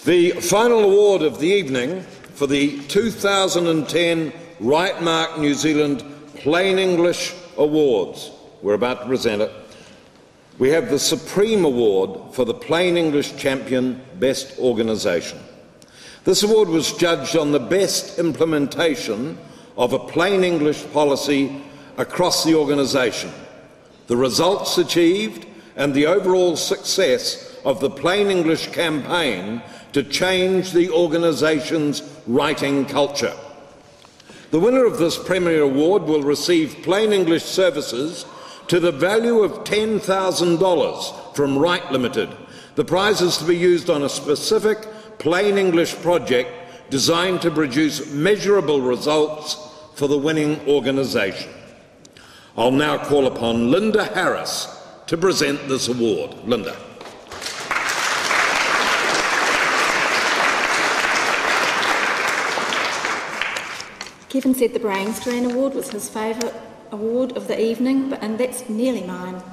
The final award of the evening for the 2010 WriteMark New Zealand Plain English Awards. We're about to present it. We have the Supreme Award for the Plain English Champion Best Organisation. This award was judged on the best implementation of a plain English policy across the organisation, the results achieved and the overall success of the Plain English campaign to change the organisation's writing culture. The winner of this Premier Award will receive Plain English services to the value of $10,000 from Write Limited. The prize is to be used on a specific Plain English project designed to produce measurable results for the winning organisation. I'll now call upon Linda Harris to present this award. Linda. Kevin said the Brain Strain Award was his favourite award of the evening, and that's nearly mine.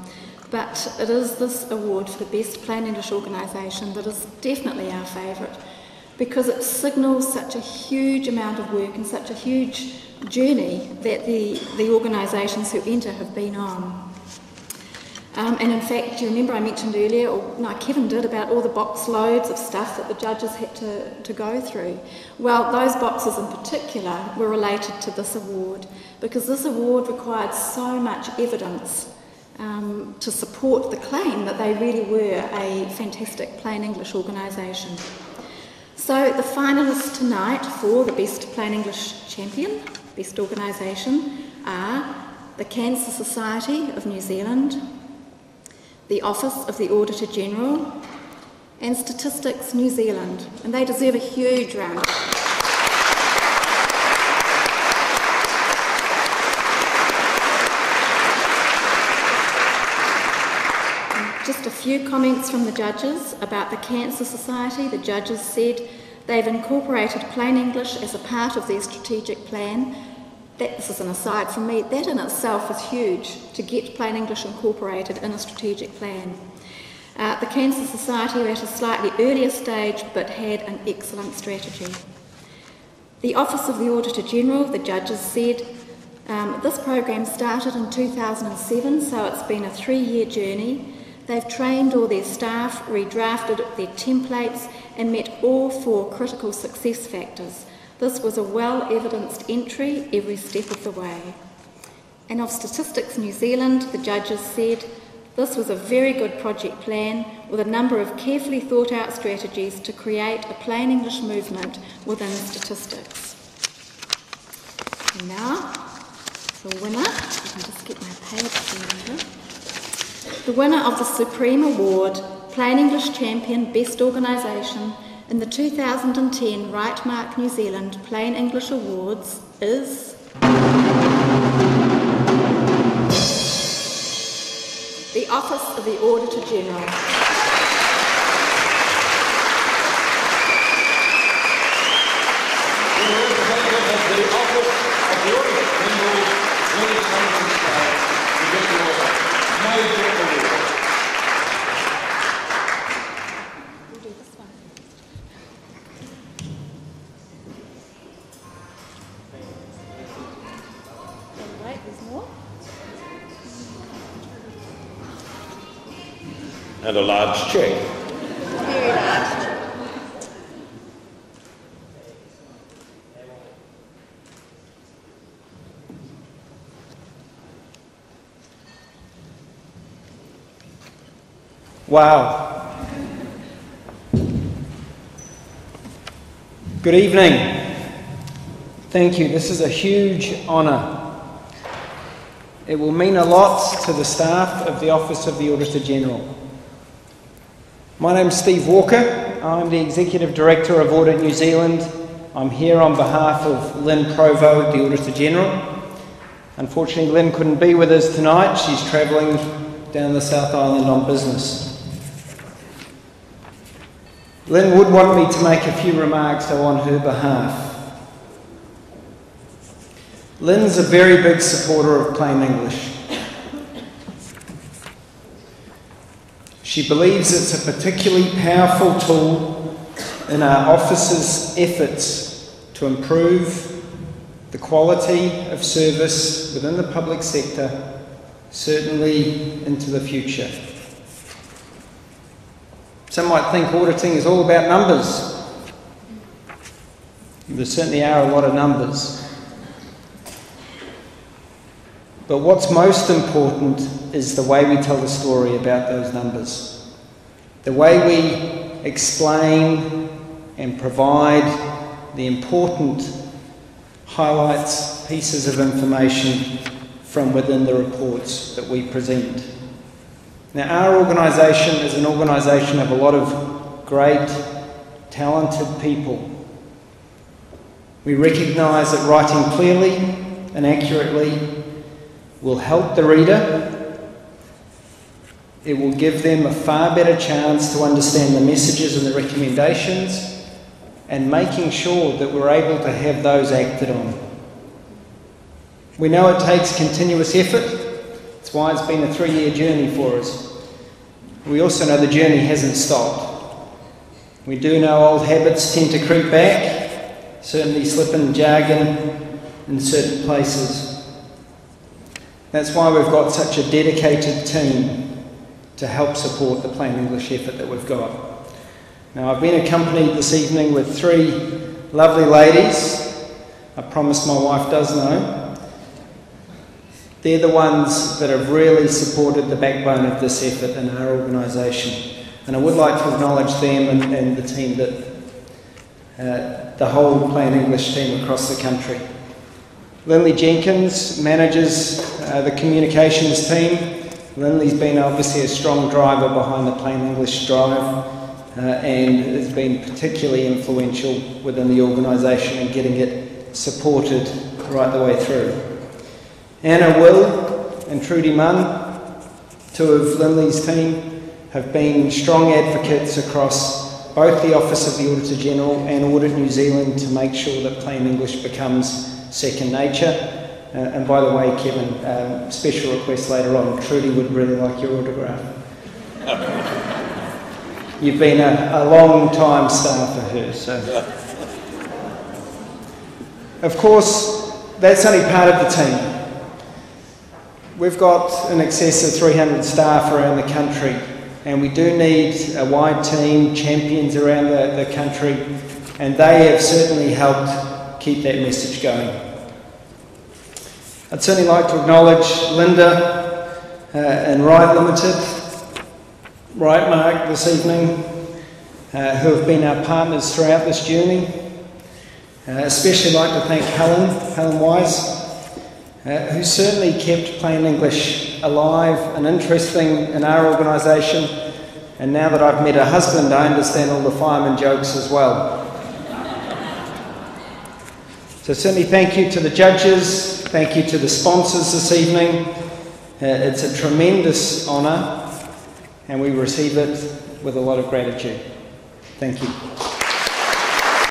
But it is this award for the Best Plain English Organisation that is definitely our favourite, because it signals such a huge amount of work and such a huge journey that the organisations who enter have been on. And in fact, do you remember I mentioned earlier, or no, Kevin did, about all the box loads of stuff that the judges had to go through? Well, those boxes in particular were related to this award, because this award required so much evidence to support the claim that they really were a fantastic plain English organisation. So the finalists tonight for the Best Plain English Champion, Best Organisation, are the Cancer Society of New Zealand, the Office of the Auditor General, and Statistics New Zealand, and they deserve a huge round. Just a few comments from the judges about the Cancer Society. The judges said they've incorporated plain English as a part of their strategic plan. This is an aside from me, that in itself is huge, to get plain English incorporated in a strategic plan. The Cancer Society were at a slightly earlier stage but had an excellent strategy. The Office of the Auditor General, the judges said, this program started in 2007, so it's been a 3-year journey. They've trained all their staff, redrafted their templates, and met all 4 critical success factors. This was a well-evidenced entry every step of the way. And of Statistics New Zealand, the judges said this was a very good project plan with a number of carefully thought out strategies to create a plain English movement within statistics. And now, the winner, I can just get my page here. The winner of the Supreme Award, Plain English Champion Best Organisation, in the 2010 WriteMark New Zealand Plain English Awards is the Office of the Auditor General. And a large cheque. Very large. Wow. Good evening. Thank you. This is a huge honour. It will mean a lot to the staff of the Office of the Auditor General. My name's Steve Walker. I'm the Executive Director of Audit New Zealand. I'm here on behalf of Lynn Provo, the Auditor General. Unfortunately, Lynn couldn't be with us tonight. She's travelling down the South Island on business. Lynn would want me to make a few remarks though on her behalf. Lynn's a very big supporter of plain English. She believes it's a particularly powerful tool in our office's efforts to improve the quality of service within the public sector, certainly into the future. Some might think auditing is all about numbers. There certainly are a lot of numbers. But what's most important is the way we tell the story about those numbers. The way we explain and provide the important highlights, pieces of information from within the reports that we present. Now, our organisation is an organisation of a lot of great, talented people. We recognise that writing clearly and accurately will help the reader. It will give them a far better chance to understand the messages and the recommendations, and making sure that we're able to have those acted on. We know it takes continuous effort. That's why it's been a 3-year journey for us. We also know the journey hasn't stopped. We do know old habits tend to creep back, certainly slipping jargon in certain places. That's why we've got such a dedicated team to help support the plain English effort that we've got. Now, I've been accompanied this evening with 3 lovely ladies. I promise my wife does know. They're the ones that have really supported the backbone of this effort in our organisation. And I would like to acknowledge them and the team, the whole plain English team across the country. Lindley Jenkins manages the communications team. Lindley's been obviously a strong driver behind the plain English drive and has been particularly influential within the organisation in getting it supported right the way through. Anna Will and Trudy Munn, 2 of Lindley's team, have been strong advocates across both the Office of the Auditor General and Audit New Zealand to make sure that plain English becomes second nature. And by the way, Kevin, special request later on, Trudy would really like your autograph. You've been a long time staff of hers, so. Of course, that's only part of the team. We've got in excess of 300 staff around the country, and we do need a wide team, champions around the country, and they have certainly helped keep that message going. I'd certainly like to acknowledge Linda and Write Limited, WriteMark this evening, who have been our partners throughout this journey. Especially like to thank Helen Wise, who certainly kept plain English alive and interesting in our organisation. And now that I've met her husband, I understand all the fireman jokes as well. So certainly thank you to the judges, thank you to the sponsors this evening. It's a tremendous honour and we receive it with a lot of gratitude. Thank you.